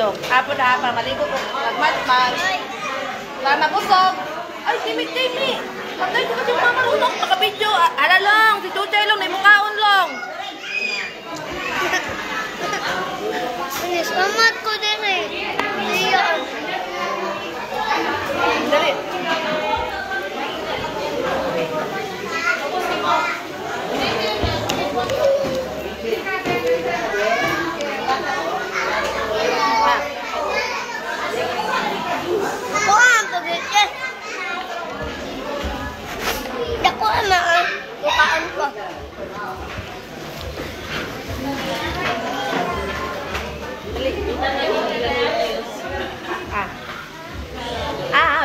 Dok, hapon na para maligo ko. Magmatman. Para mabusog. Ay, Kimi. Patay ko kasi mga marunong. Naka-video. Ala lang. Si Chuchay lang. Naimukaon lang. Salamat ko din eh. Iyan. Dali. Ako ang pagkikit. Dako ama ang bukaan ko.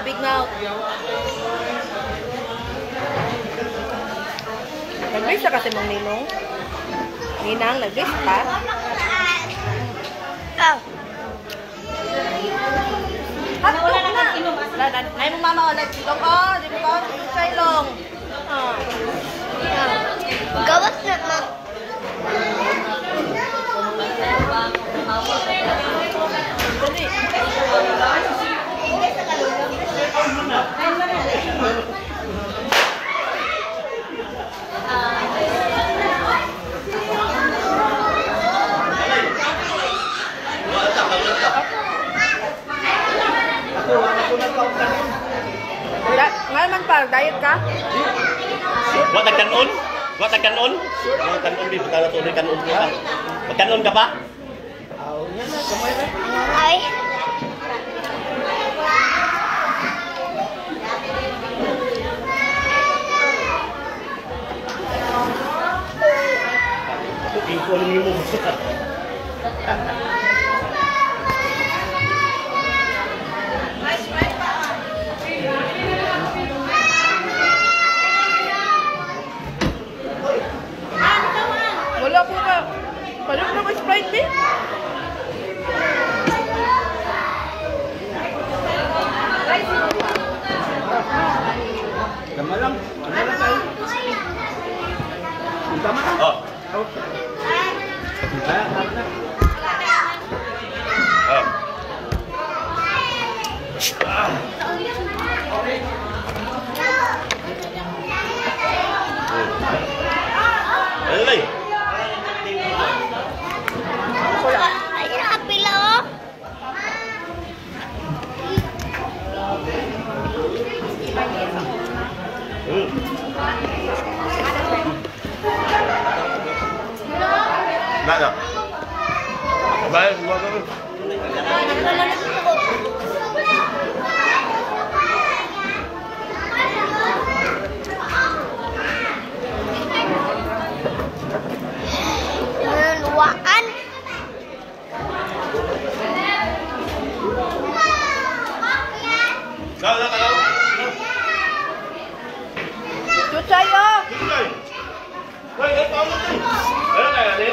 Big mouth. Nag-brace na kasi mong ninong. Ninang, nag-brace pa. Hatok na. Ay mong mama, nag-silong ko. Di mo ko, nag-silong. Gawas na ma. Ngayon man pa, diet ka? Wag nagkanon? Wag nagkanon? Wag kanon di betala tuloy kanon ka. Magkanon ka ba? Ay. Ikaw ni mo. Wala po ka. Paano na ko Sprite, eh? Tama lang. Tama lang tayo. Tama lang. Oh. Alay. Ay, napila oh. Nada. Baik, gua kan. Luwaan. Kalau. Chuchay, oh! Chuchay. Woi, tahu ni. Ada kayak ni.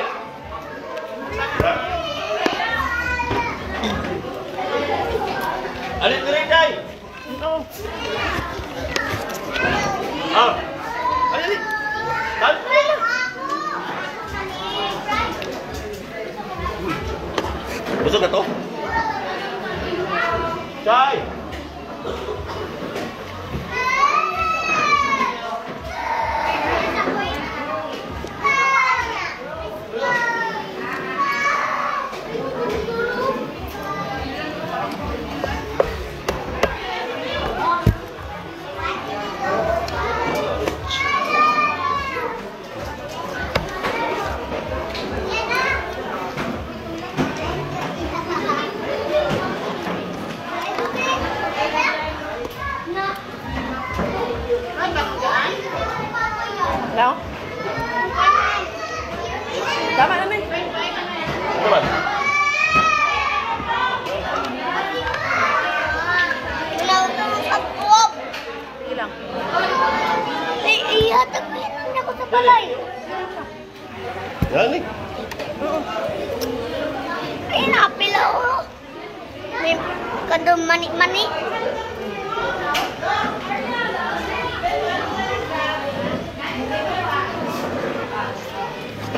Ada kering Chay. Ada ni. Tahu. Busuk na to? Chay. No? Tama naman. Tama. Sige lang. Iya, tagpinan ako sa balay. Yan ni. Ay, napila oh. May kadong mani-mani.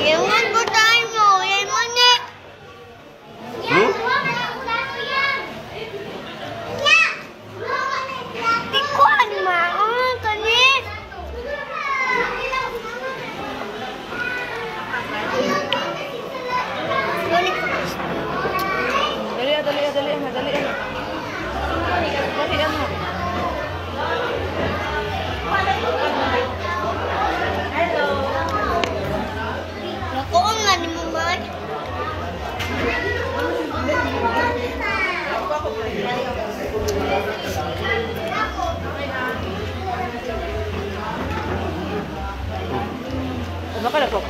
Yan man ko tayo mo. Yan man eh.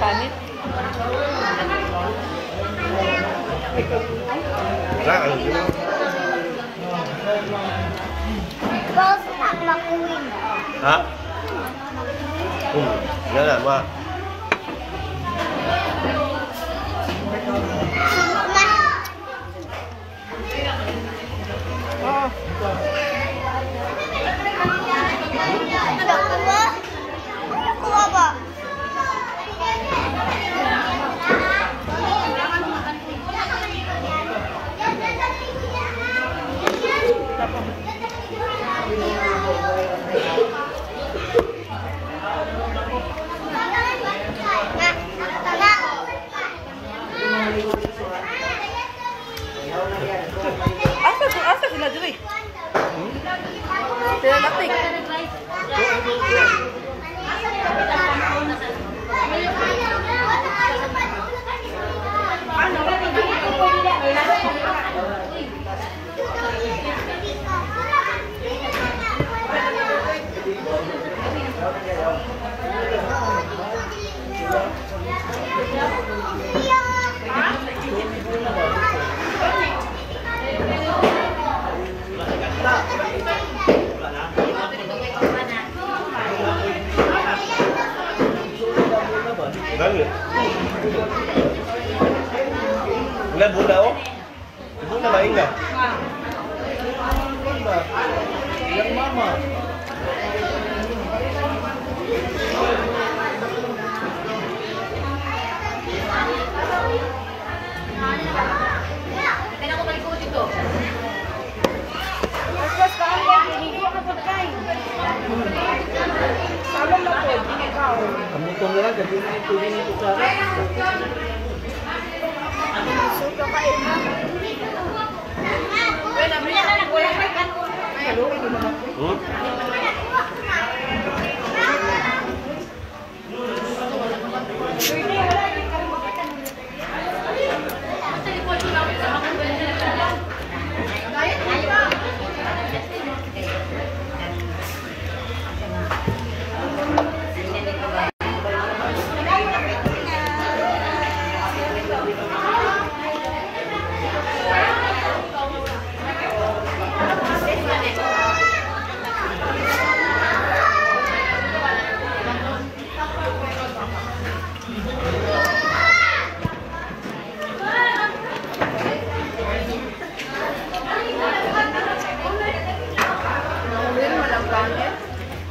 Panit. Wala, ano yun? Boss na makuwin. Ha? Yan na, mga. Oh. Nakuha? Nakuha ba? Asa sila diri? Sila natik. Ganun. Ulan buna o? Buna ba inga? Yang mama. Kailan ko balik ko dito? Mas ka ang hindi ko kapagkain. Salong na po, ikaw. Kamu to na lang, gabi na ito din ito sa Suka kayo na. Wala, wala na nagwala kay kanon.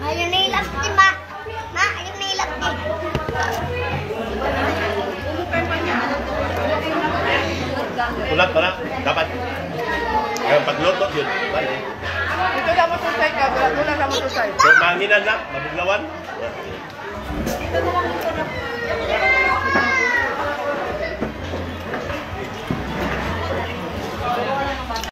Ayun na ilapti ba? Ma, ayun na ilapti. Ulat pa na, dapat. Kaya pagluto yun. Bali. Ito dapat susay ka, wala sa mo susay. So, manginan na, mabuglawan.